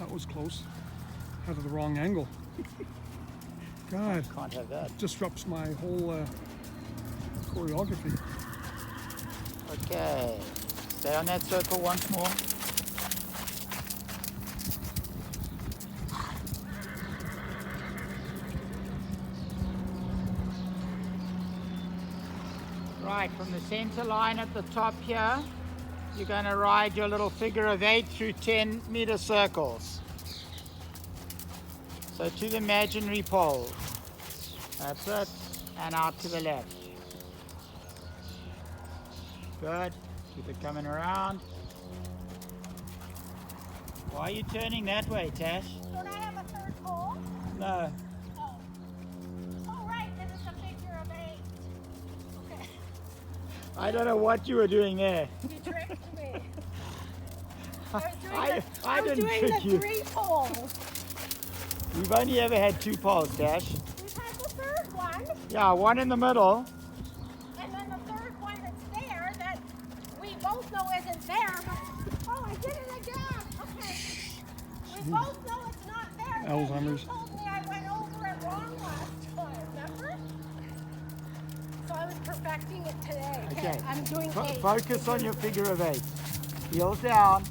that was close. Had it the wrong angle. God, Can't have that. disrupts my whole choreography. Okay. Stay on that circle once more. Right, from the center line at the top here, you're going to ride your little figure of 8 through 10-meter circles. So to the imaginary pole. That's it. And out to the left. Good. Keep it coming around. Why are you turning that way, Tash? Don't I have a third pole? No. Oh. Oh, right, then it's a figure of 8. Okay. I don't know what you were doing there. You tricked me. I I was didn't doing trick the you. 3 poles. We've only ever had 2 poles, Tash. We've had the third one, Yeah, one in the middle. and then the third one that's there that we both know isn't there. But, oh, I did it again. Okay. We both know it's not there. but Alzheimer's. You told me I went over it wrong last time, remember? So I was perfecting it today. Okay. I'm doing 8. Focus on your figure of 8. Heels down.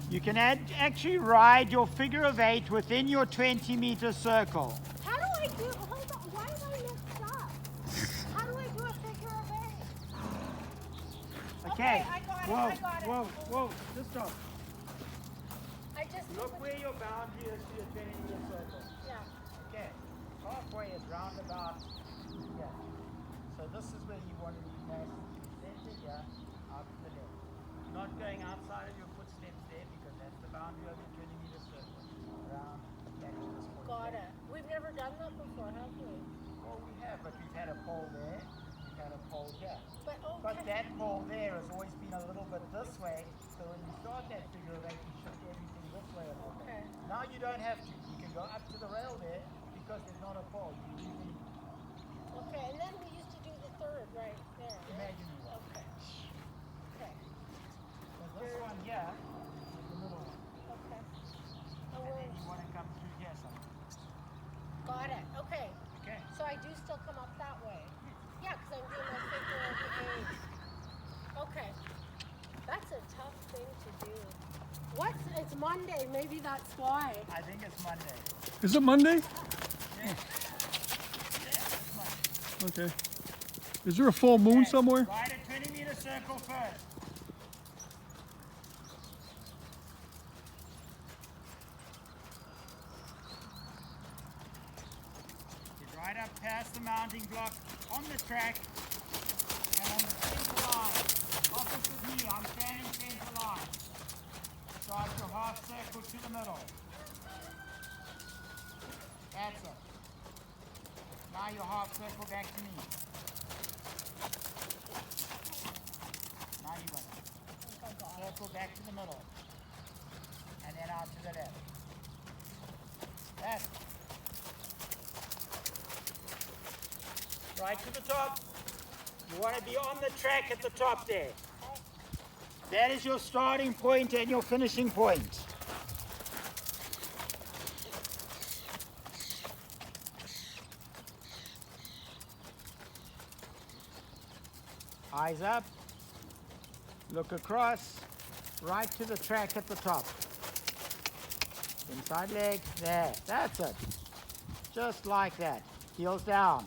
You can actually ride your figure of 8 within your 20-meter circle. How do I do? Hold on. Why am I mixed up? How do I do a figure of 8? Okay. I got it. Whoa, I got it. whoa, just stop. I just Look where your boundary is to your 20-meter circle. Yeah. Okay. Halfway is roundabout here. So this is where you want to be nice and center here, out to the left. Not going outside of your footsteps there because that's the boundary of your 20-meter circle. Around, back to this point. Got it. We've never done that before, have we? Well, we have, but we've had a pole there, we've had a pole here. But okay. But that pole there has always been a little bit this way, so when you start that figure of 8, you shift everything this way a little bit. Okay. Now you don't have to. You can go up to the rail there because there's not a pole. You really Okay, and then we used to do the third right there. Right? imaginary one. Okay. Okay. So this one here is the middle one. Okay. Oh, And then we're- you want to come through here some. got it. Okay. Okay. So I do still come up that way. Yeah, because I'm doing my figure of 8. Okay. That's a tough thing to do. What's it's Monday, maybe that's why. I think it's Monday. Is it Monday? Yeah. It's Monday. Okay. Is there a full moon somewhere? Ride a 20-meter circle first. Get right up past the mounting block on the track and on the center line. Opposite me, I'm standing center line. Start your half circle to the middle. That's it. Now your half circle back to me. Now you got it. Circle back to the middle. And then out to the left. That's it. Right to the top. You want to be on the track at the top there. That is your starting point and your finishing point. Eyes up. Look across. Right to the track at the top. Inside leg. There. That's it. Just like that. Heels down.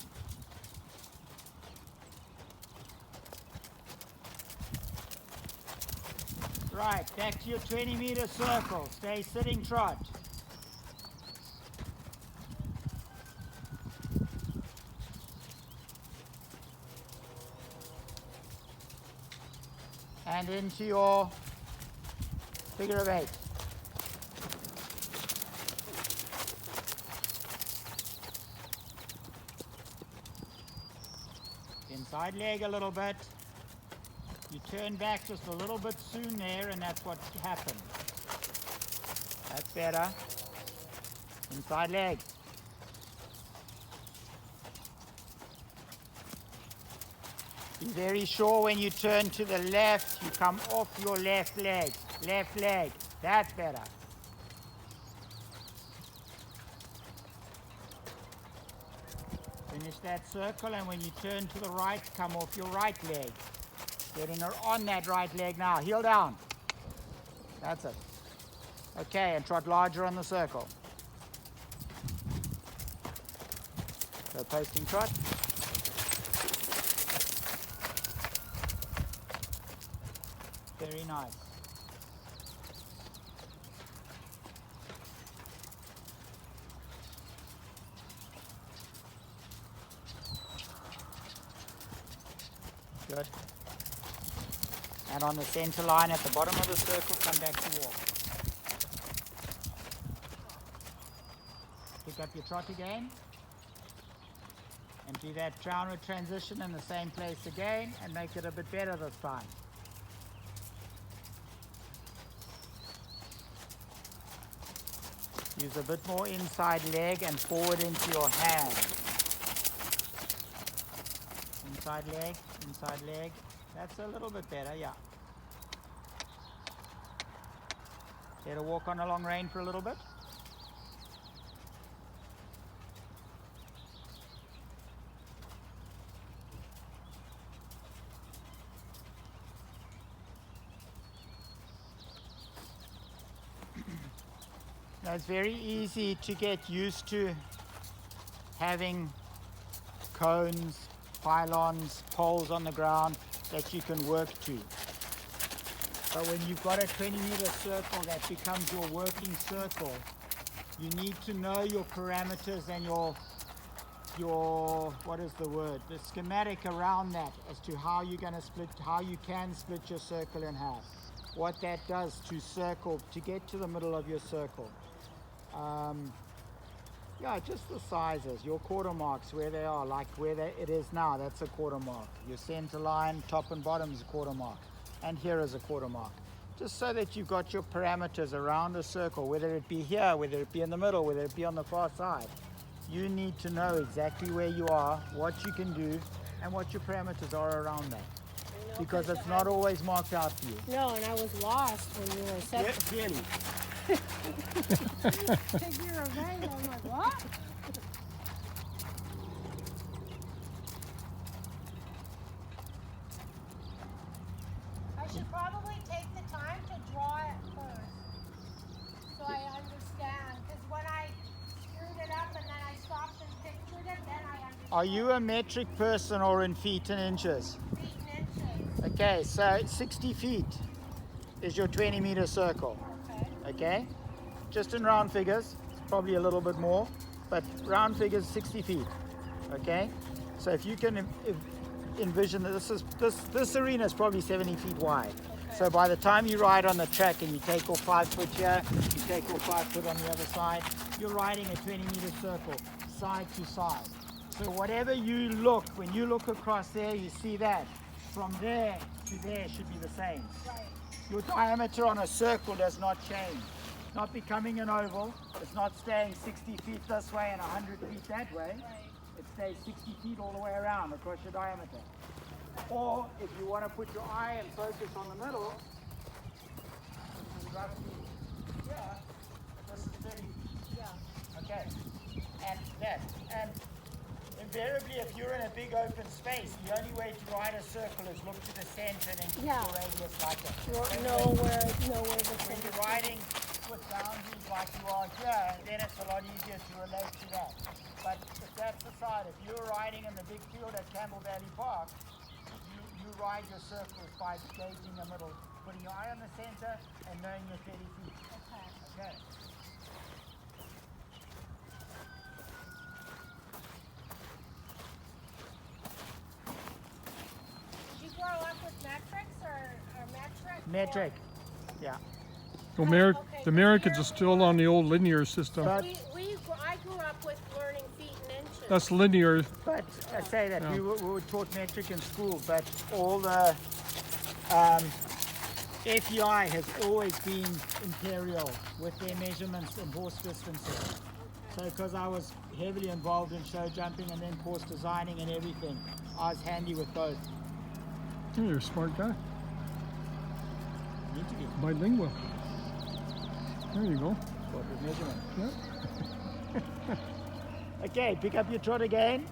Right, back to your 20-meter circle. Stay sitting trot. And into your figure of 8. Inside leg a little bit. You turn back just a little bit soon there, and that's what happened. That's better. Inside leg. Be very sure when you turn to the left, you come off your left leg. Left leg. That's better. Finish that circle, and when you turn to the right, come off your right leg. Getting her on that right leg now. Heel down. That's it. Okay, and trot larger on the circle. So posting trot. Very nice. Good. And on the center line at the bottom of the circle, come back to walk. Pick up your trot again. And do that downward transition in the same place again and make it a bit better this time. Use a bit more inside leg and forward into your hand. Inside leg, inside leg. That's a little bit better, yeah. Let her walk on a long rein for a little bit. Now it's very easy to get used to having cones, pylons, poles on the ground that you can work to. But when you've got a 20-meter circle that becomes your working circle, you need to know your parameters and your what is the word? The schematic around that as to how you're going to split, how you can split your circle in half. What that does to circle, to get to the middle of your circle. Yeah, just the sizes, your quarter marks, where they are, like where it is now, that's a quarter mark. Your center line, top and bottom is a quarter mark. And here is a quarter mark. Just so that you've got your parameters around a circle, whether it be here, whether it be in the middle, whether it be on the far side. You need to know exactly where you are, what you can do, and what your parameters are around that. Because it's not always marked out for you. No, and I was lost when you were saying. Yeah, clearly. Figure of eight. I'm like, what? I should probably take the time to draw it first, so I understand. Because when I screwed it up and then I stopped and pictured it, then I understood. Are you a metric person or in feet and inches? Feet and inches. Okay, so 60 feet is your 20-meter circle. Okay, just in round figures, probably a little bit more, but round figures 60 feet. Okay, so if you can envision that this arena is probably 70 feet wide. So by the time you ride on the track and you take off 5 foot here, you take off 5 foot on the other side, you're riding a 20-meter circle, side to side. So whatever you look, when you look across there, you see that. From there to there should be the same. Your diameter on a circle does not change. It's not becoming an oval. It's not staying 60 feet this way and 100 feet that way. It stays 60 feet all the way around across your diameter. Or if you want to put your eye and focus on the middle, this is roughly here. This is 30 feet. Yeah. Okay. And that. And invariably, if you're in a big open space, the only way to ride a circle is look to the center and keep Yeah. your radius like that. Know where the When center. you're riding with boundaries like you are here, then it's a lot easier to relate to that. But if that's the side, if you're riding in the big field at Campbell Valley Park, you ride your circles by gauging the middle, putting your eye on the center and knowing your 30 feet. Okay. Did you grow up with metrics or metric? Metric. Yeah. Well, Okay, the Americans are still on the old linear system. But- I grew up with learning feet and inches. That's linear. But I say that Yeah. we were taught metric in school, but all the FEI has always been imperial with their measurements and horse distances. So because I was heavily involved in show jumping and then course designing and everything, I was handy with both. Oh, you're a smart guy. Need to be. Bilingual. There you go. Quadrant measurement. Yeah. Okay, pick up your trot again.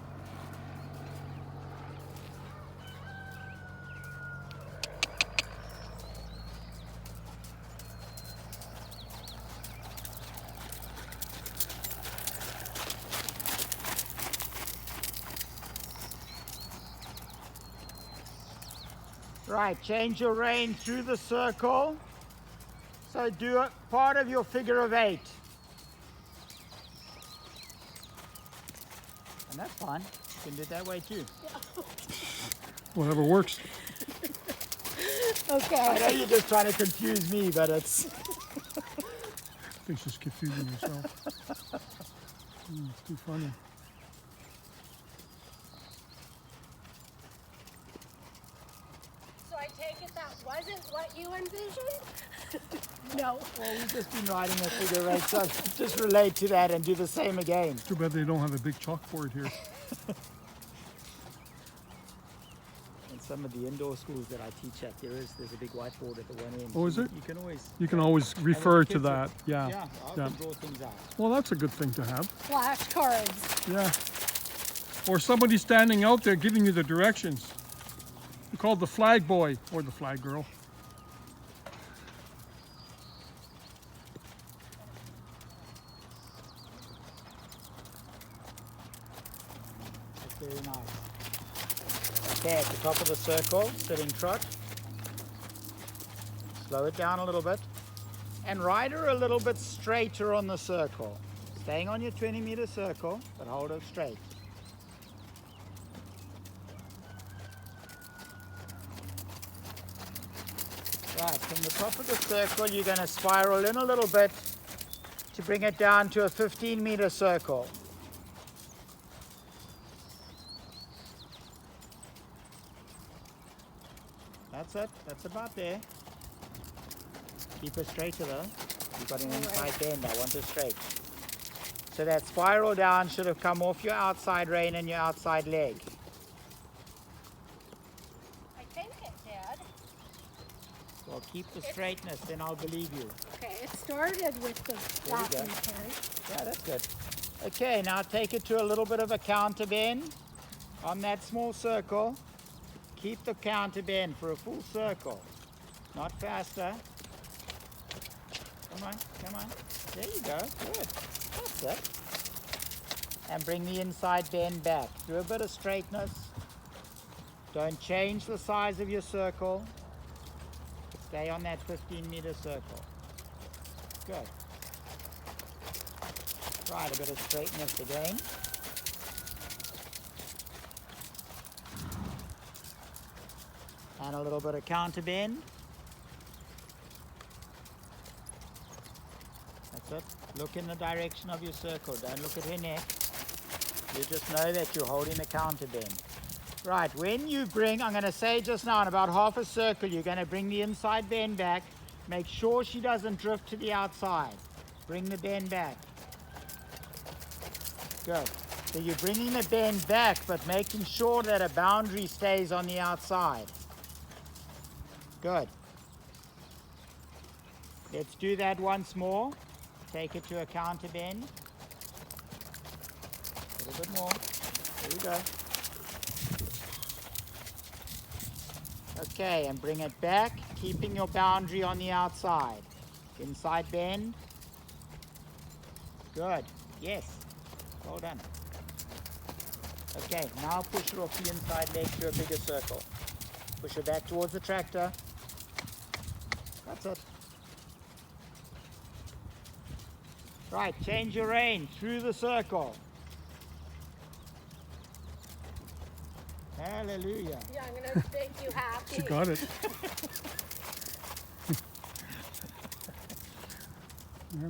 Right, change your rein through the circle. So do a part of your figure of 8. And that's fine. You can do it that way too. Whatever works. I Okay. know you're just trying to confuse me, but it's... I think she's confusing herself. It's too funny. So I take it that wasn't what you envisioned? No. Well, we've just been riding a figure of 8, so just relate to that and do the same again. Too bad they don't have a big chalkboard here. In some of the indoor schools that I teach at, there's a big whiteboard at the one end. Oh, is it? You can always... You can always refer to that. Yeah. Yeah, I Yeah. can draw things out. Well, that's a good thing to have. Flashcards. Yeah. Or somebody standing out there giving you the directions. You're called the flag boy or the flag girl. That's very nice. Okay, at the top of the circle, sitting trot. Slow it down a little bit. And ride her a little bit straighter on the circle. Staying on your 20-meter circle, but hold her straight. Right, from the top of the circle, you're going to spiral in a little bit to bring it down to a 15-meter circle. That's it. That's about there. Keep her straighter though. You've got an inside bend. I want her straight. So that spiral down should have come off your outside rein and your outside leg. I think it did. Well, keep the straightness, then I'll believe you. Okay, it started with the There we that go. intent. Yeah, that's good. Okay, now take it to a little bit of a counter bend on that small circle. Keep the counter bend for a full circle, not faster. Come on, come on. There you go, good. That's it. And bring the inside bend back. Do a bit of straightness. Don't change the size of your circle. Stay on that 15-meter circle. Good. Right, a bit of straightness again. And a little bit of counter bend. That's it. Look in the direction of your circle. Don't look at her neck. You just know that you're holding the counter bend. Right, when you bring, I'm going to say just now, in about half a circle, you're going to bring the inside bend back. Make sure she doesn't drift to the outside. Bring the bend back. Good. So you're bringing the bend back, but making sure that a boundary stays on the outside. Good. Let's do that once more. Take it to a counter bend. A little bit more. There we go. Okay, and bring it back, keeping your boundary on the outside. Inside bend. Good. Yes. Well done. Okay, now push her off the inside leg to a bigger circle. Push her back towards the tractor. That's it. Right, change your rein through the circle. Hallelujah. Yeah, I'm gonna make you happy. She got it. Yeah.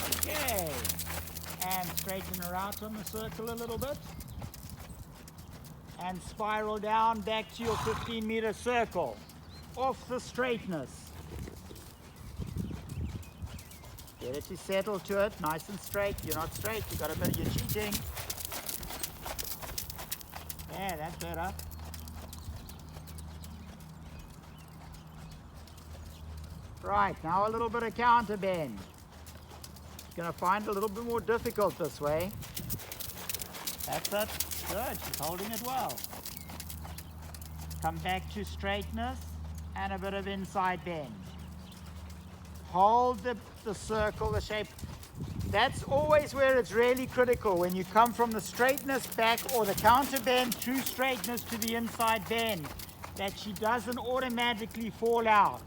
Okay. And straighten her out on the circle a little bit. And spiral down back to your 15-meter circle. Off the straightness. Get it to settle to it, nice and straight. You're not straight, you got a bit, you're cheating. better. Right, now a little bit of counter bend. Gonna find it a little bit more difficult this way. That's it. Good, she's holding it well. Come back to straightness and a bit of inside bend. Hold the circle, the shape. That's always where it's really critical. When you come from the straightness back or the counter bend to straightness to the inside bend, that she doesn't automatically fall out.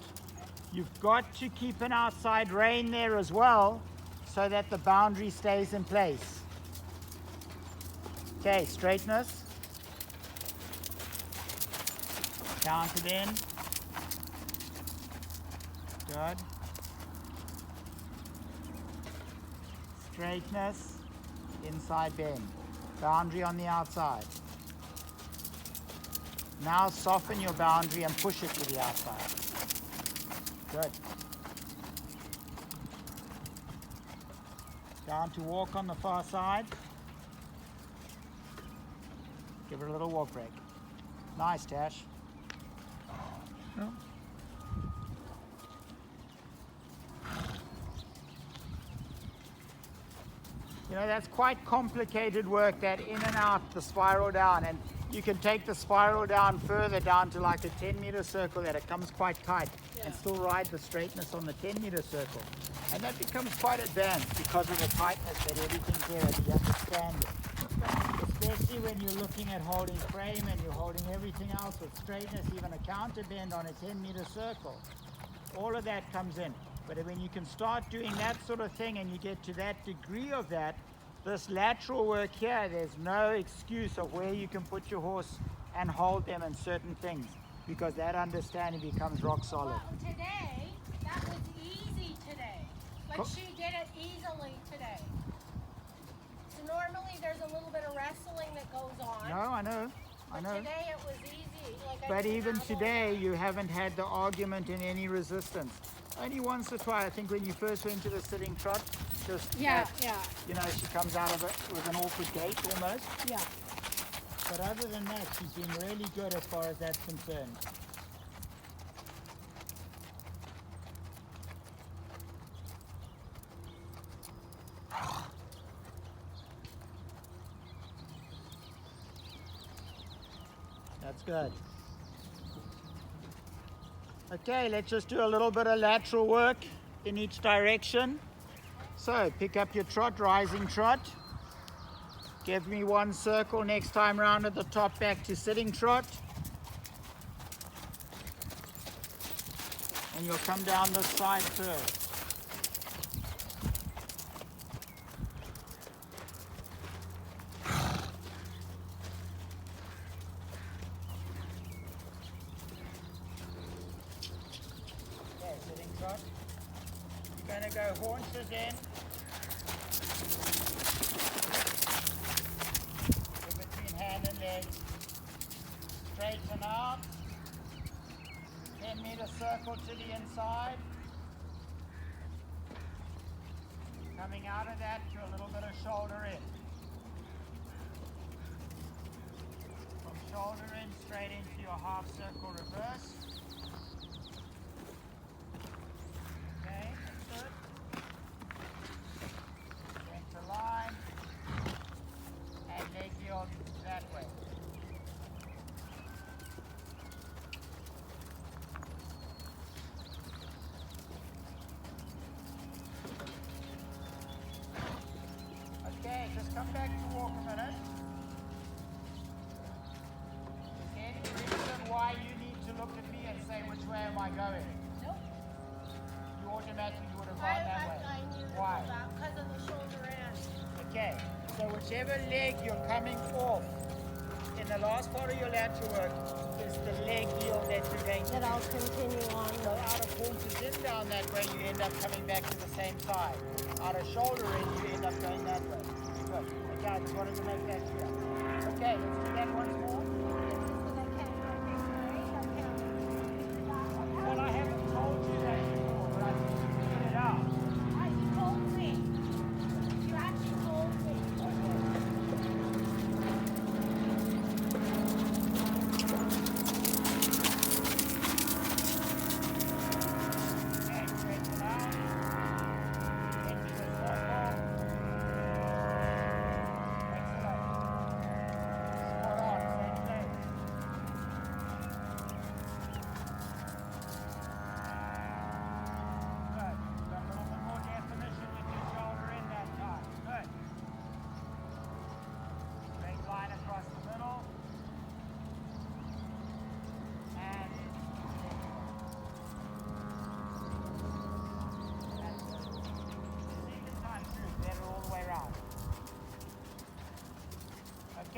You've got to keep an outside rein there as well so that the boundary stays in place. Okay, straightness. Counter bend. Good. Straightness, inside bend. Boundary on the outside. Now soften your boundary and push it to the outside. Good. Down to walk on the far side. Give her a little walk break. Nice, Tash. Yeah. You know, that's quite complicated work, that in and out, the spiral down. And you can take the spiral down further down to like a 10-meter circle that it comes quite tight and still ride the straightness on the 10-meter circle. And that becomes quite advanced because of the tightness that everything's there and you understand it. Especially when you're looking at holding frame and you're holding everything else with straightness, even a counter bend on a 10-meter circle. All of that comes in. But when you can start doing that sort of thing and you get to that degree of that, this lateral work here, there's no excuse of where you can put your horse and hold them in certain things, because that understanding becomes rock solid. Well, today, that was easy today. Like she did it easily today. So normally there's a little bit of wrestling that goes on. No, I know. But today it was easy. Like But even today, you haven't had the argument in any resistance. Only once or twice, I think when you first went to the sitting trot, just Yeah. you know, she comes out of it with an awkward gait almost. Yeah. But other than that, she's been really good as far as that's concerned. That's good. Okay, let's just do a little bit of lateral work in each direction. So pick up your trot, rising trot. Give me one circle next time round at the top, back to sitting trot. And you'll come down this side first. Okay, sitting trot. You're going to go haunches in. Hand and leg, straighten out, 10-meter circle to the inside, coming out of that to a little bit of shoulder in, from shoulder in straight into your half circle reverse. Okay, that's good. Center line and leg yield that way. Okay, just come back to walk a minute. Is there any reason why you need to look at me and say, which way am I going? Nope. You automatically would have gone that way. I knew Why? that because of the shoulder end. Okay, so whichever leg you're coming off in the last part of your lateral work is the leg yield that you're going to That do. I'll continue on. So out of haunches in down that way, you end up coming back to the same side. Out of shoulder in, you end up going that way. Good. Okay, I just wanted to make that clear. Okay, let's do that once more. Well, I haven't told you that before, but I think you figured it out. You told me. You actually told me.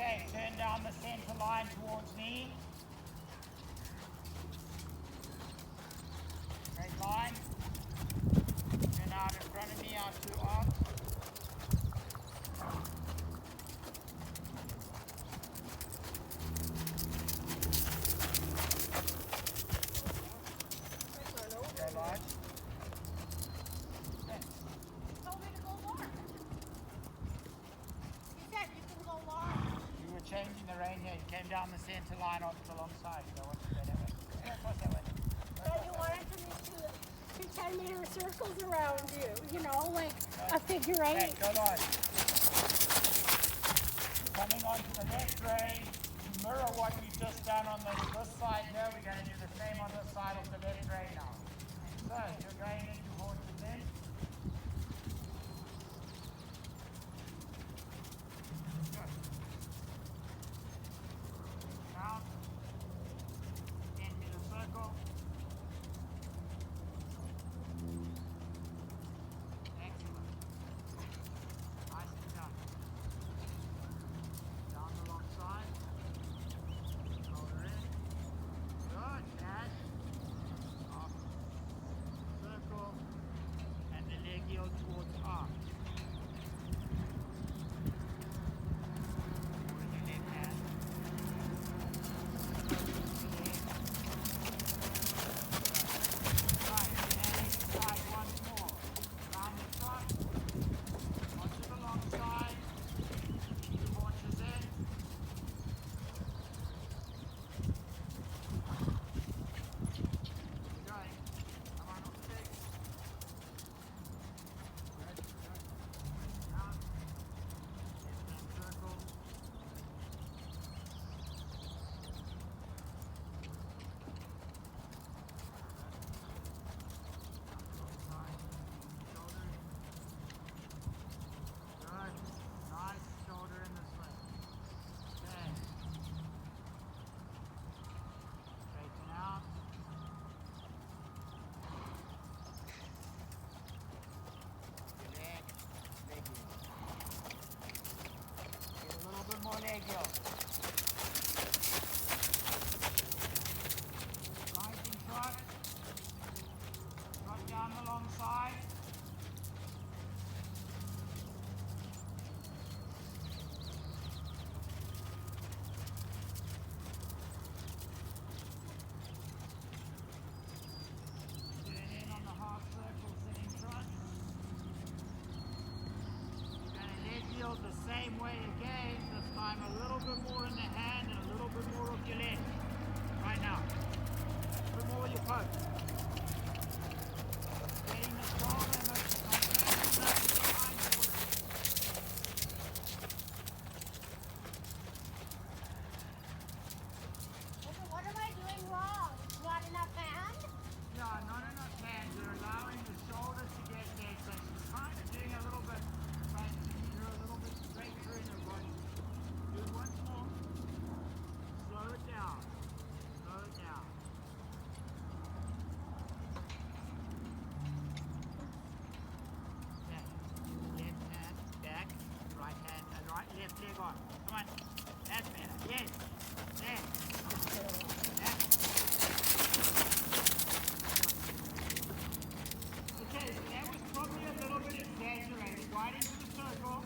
Okay, turn down the center line towards me. Straight line. Turn out in front of me, out 2 arms. Okay, line. You told me to go large. You said you can go large. You were changing the rein here. You came down the center line off the long side. You don't want to go that way. Go across that way. So you wanted to do 10-meter circles around you, like a figure Okay, 8. go line. Coming onto the left rein, you mirror what we've just done on this side here. We're going to do the same on this side of the left rein now. So you're going into horses in. Good. Down. 10-meter circle. Excellent. Nicely done. Down the long side. Shoulder in. Good, dash. Off. Circle. And the leg heel towards arm. With your left hand. Right, and inside once more. Round the front. Onto the long side. 2 horses in. Keep going. Come on, off the big. Good, good. Down. Left-hand circle. Long side. Shoulder in. Good. Nice shoulder in this way. Okay. Straighten out. Your leg. Leg heel. Get a little bit more leg heel. Rising trot. Trot down the long side. Turn in on the half circle sitting trot. You're going to leg heel the same way again, this time a little bit more in the hand and a little bit more of your leg. Right now. A bit more with your poke. Getting the shoulder and the behind the foot. What am I doing wrong? Not enough hand? No, not enough hands. You're allowing the shoulder to get there. So she's kind of doing a little bit, trying to keep her a little bit straighter in her body. Do it once more. Slow it down. Slow it down. Okay. Left hand back, right hand, and left leg on. Come on. That's better. Yes. There. That. Okay, so that was probably a little bit exaggerated. Right into the circle.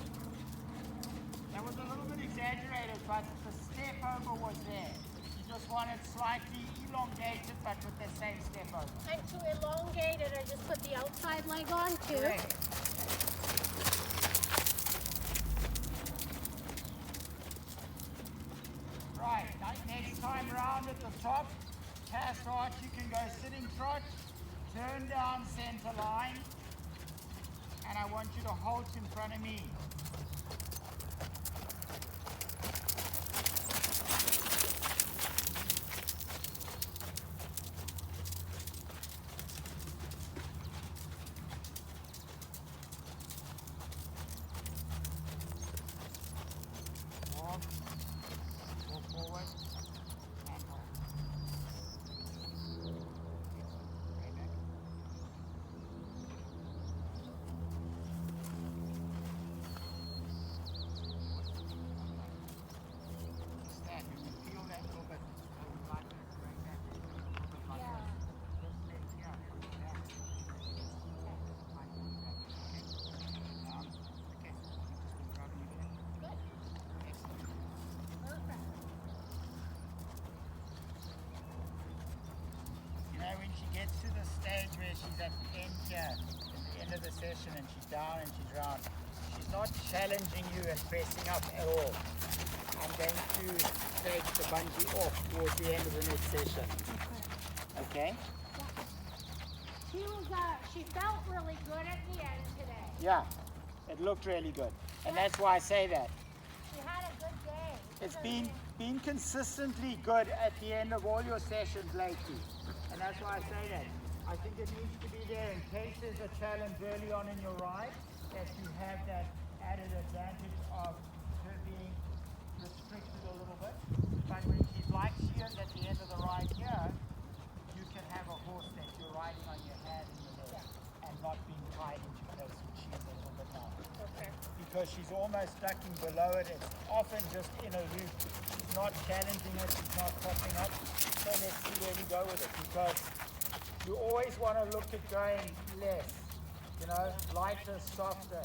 That was a little bit exaggerated, but the step over was there. You just want it slightly elongated, but with the same step over. And to elongate it, I just put the outside leg on too. Correct. Right, next time round at the top, past arch, you can go sitting trot, turn down center line, and I want you to halt in front of me. Walk forward, and hold. Right back. gets to the stage where she's at the end here, at the end of the session, and she's down and she's round, she's not challenging you and pressing up at all. I'm going to take the bungee off towards the end of the next session. Okay? She felt really good at the end today. Yeah, it looked really good. And that's why I say that. She had a good day. It's been consistently good at the end of all your sessions lately. And that's why I say that. I think it needs to be there in case there's a challenge early on in your ride, that you have that added advantage of her being restricted a little bit. But when she's like she is at the end of the ride here, you can have a horse that you're riding on your hand in the leg and not being tied into place, which she is a little bit now. Okay. Because she's almost ducking below it. It's often just in a loop. She's not challenging it. She's not popping up. So let's see where we go with it. Because you always want to look at going less. You know, lighter, softer,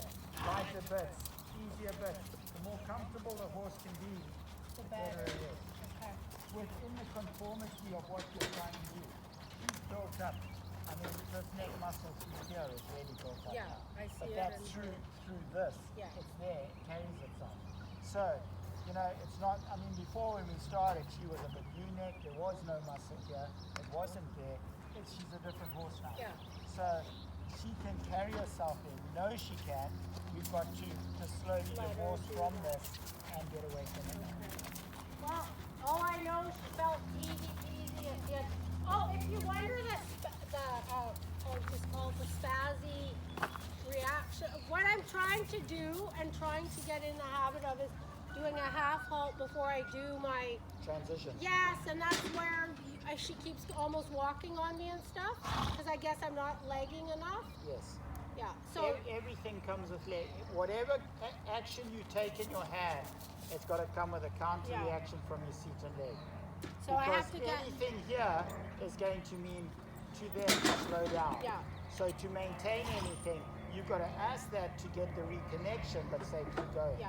lighter bits, easier bits. The more comfortable the horse can be, the better it is. Okay. Within the conformity of what you're trying to do. She's built up. I mean, this neck muscle through here is really built up. Yeah, now. I see But it that's in through this. Yeah. It's there, it carries itself. So, you know, it's not, I mean, before when we started, she was a bit U-neck, there was no muscle here, it wasn't there. She's a different horse now. Yeah. So, she can carry herself there. We know she can. We've got to just slowly Let her divorce do from that. this and get away from it. Well, all I know, she felt easy peasy and good. Oh, if you wonder it's called the spazzy reaction. What I'm trying to do and trying to get in the habit of is doing a half halt before I do my Transition. yes, and that's where she keeps almost walking on me and stuff because I guess I'm not legging enough. Yes. Yeah. So Everything comes with leg. Whatever action you take in your hand, it's got to come with a counter Yeah. reaction from your seat and leg. so I Because have to get anything here is going to mean to them to slow down. Yeah. So to maintain anything, you've got to ask that to get the reconnection, but say keep going. yeah.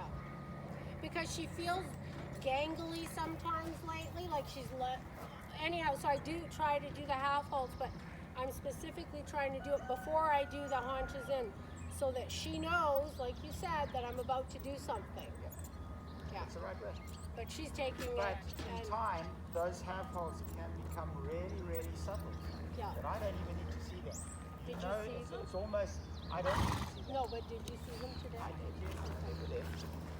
Because she feels gangly sometimes lately, like she's anyhow, so I do try to do the half halts, but I'm specifically trying to do it before I do the haunches in, so that she knows, like you said, that I'm about to do something. Yeah. That's the right way. But she's taking But it in and time, those half holds can become really, really subtle. yeah. But I don't even need to see them. Did you know, see them? it's almost, I don't need to see them. No, but did you see them today? I did, yes, they were there.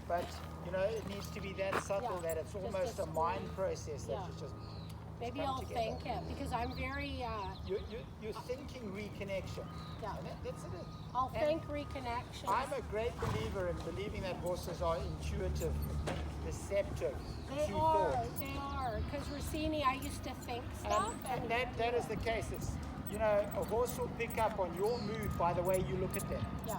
But, you know, it needs to be that subtle Yeah, that it's just almost a a mind squeeze. process that Yeah. you just Maybe come I'll together. think it because I'm very You're thinking reconnection. yeah. And that's it. I'll And think reconnection. I'm a great believer in believing that horses are intuitive, receptive They to are, thought. they are. Because Rossini, I used to think stuff. And that is the case. It's, you know, a horse will pick up on your mood by the way you look at them. Yeah.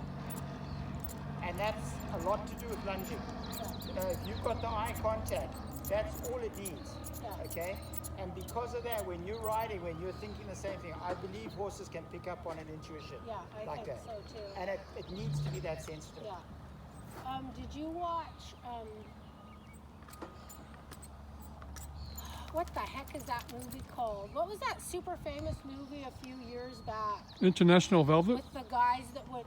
And that's a lot to do with lunging. Yeah. You know, if you've got the eye contact, that's all it needs. Yeah. Okay? And because of that, when you're riding, when you're thinking the same thing, I believe horses can pick up on an intuition Yeah, I like think that. so too. And it needs to be that sensitive. Yeah. Did you watch what the heck is that movie called? What was that super famous movie a few years back International Velvet. with the guys that would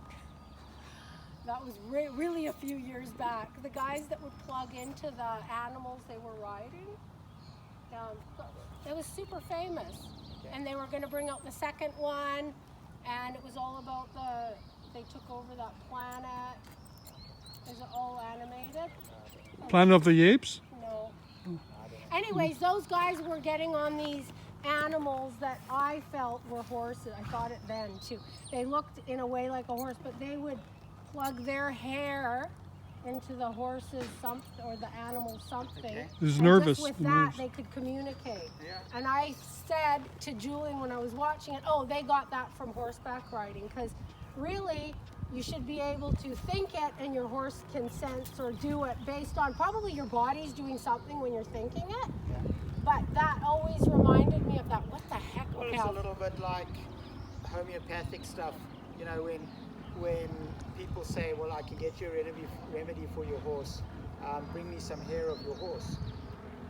that was really a few years back. The guys that would plug into the animals they were riding. It was super famous, and they were going to bring out the second one, and it was all about they took over that planet. Is it all animated? Planet of the Apes. No. Anyways, those guys were getting on these animals that I felt were horses. I thought it then too. They looked in a way like a horse, but they would plug their hair into the horse's something or the animal's something. Okay. He's And nervous. Just with He that, moves. they could communicate. Yeah. And I said to Julian when I was watching it, oh, they got that from horseback riding, because really, you should be able to think it and your horse can sense or do it based on probably your body's doing something when you're thinking it. Yeah. But that always reminded me of that. What the heck? Well, Okay, it's a I'll- little bit like homeopathic stuff. You know, when people say, well, I can get you a remedy for your horse, bring me some hair of your horse.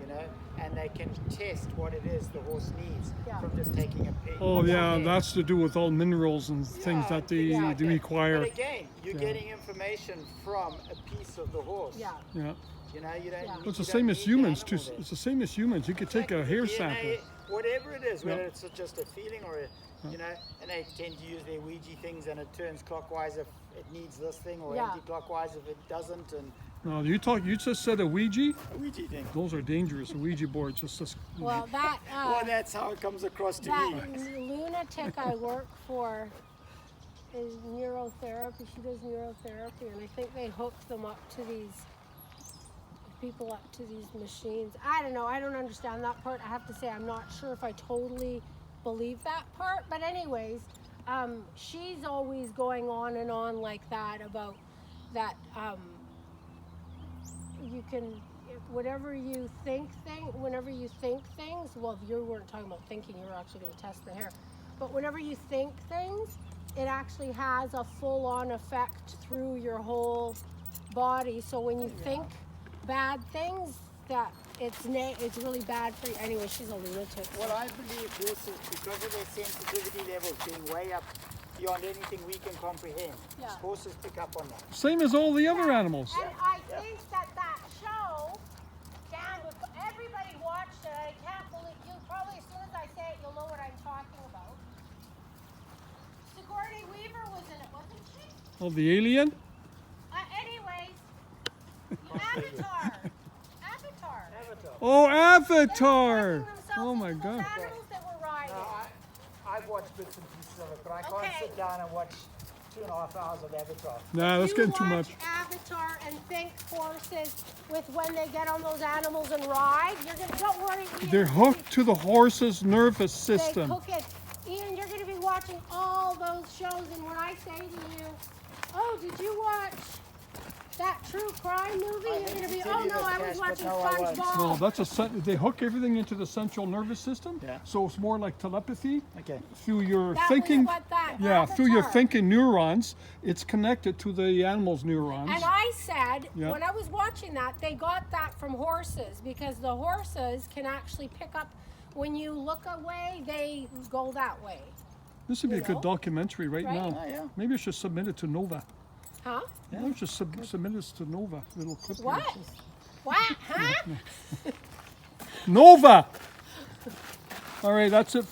you know, and they can test what it is the horse needs Yeah. from just taking a pig. Oh yeah, that's to do with all minerals and things that they exactly. require. But again, you're getting information from a piece of the horse. Yeah. Yeah. You know, you don't. Yeah. It's the you same don't as need the humans too. animal there. It's the same as humans. You could take a hair sample. DNA, whatever it is, whether Yeah. it's just a feeling or a, you know, and they tend to use their Ouija things, and it turns clockwise if it needs this thing, or Yeah. anti-clockwise if it doesn't, and No, you just said a Ouija. a Ouija thing. Those are dangerous. A Ouija board. Just Well, that Well, that's how it comes across to that me. lunatic I work for is neurotherapy. She does neurotherapy, and I think they hook them up to these people up to these machines. I don't know. I don't understand that part. I have to say I'm not sure if I totally believe that part. But anyways, she's always going on and on like that about that. You can whenever you think things. Well, you weren't talking about thinking. You were actually going to test the hair. But whenever you think things, it actually has a full-on effect through your whole body. So when you think bad things, that it's really bad for you. Anyway, she's a lunatic. Well, I believe horses, because of their sensitivity levels being way up beyond anything we can comprehend, Yeah. horses pick up on that. same as all the other animals. And I think that show, Dan, everybody watched it. I can't believe you. Probably as soon as I say it, you'll know what I'm talking about. Sigourney Weaver was in it, wasn't she? Oh, the alien. Anyways, Avatar. Avatar. Oh, They were Avatar. putting themselves Oh my into God. those animals that were riding. I've watched bits and pieces of it, but I can't Okay. sit down and watch 2.5 hours of Avatar. Nah, that's You getting too much. watch Avatar and think horses with when they get on those animals and ride. You're gonna don't worry. Ian, They're hooked to the horse's nervous They system. hook it. Ian, you're gonna be watching all those shows, and when I say to you, "Oh, did you watch that true crime movie?" You're gonna be, tell "Oh you no, this, I was Cash, but watching no, I wasn't." SpongeBob." No, that's they hook everything into the central nervous system. Yeah. So it's more like telepathy Okay. through your That was thinking. what that Yeah, through your Avatar. thinking neurons, it's connected to the animal's neurons. And I said, Yeah. when I was watching that, they got that from horses because the horses can actually pick up when you look away, they go that way. This would be you a good know? documentary right, Right? now. Oh, yeah. Maybe I should submit it to Nova. Huh? Maybe I should submit this to Nova. Little clip. here. What? What? Huh? Nova. All right, that's it.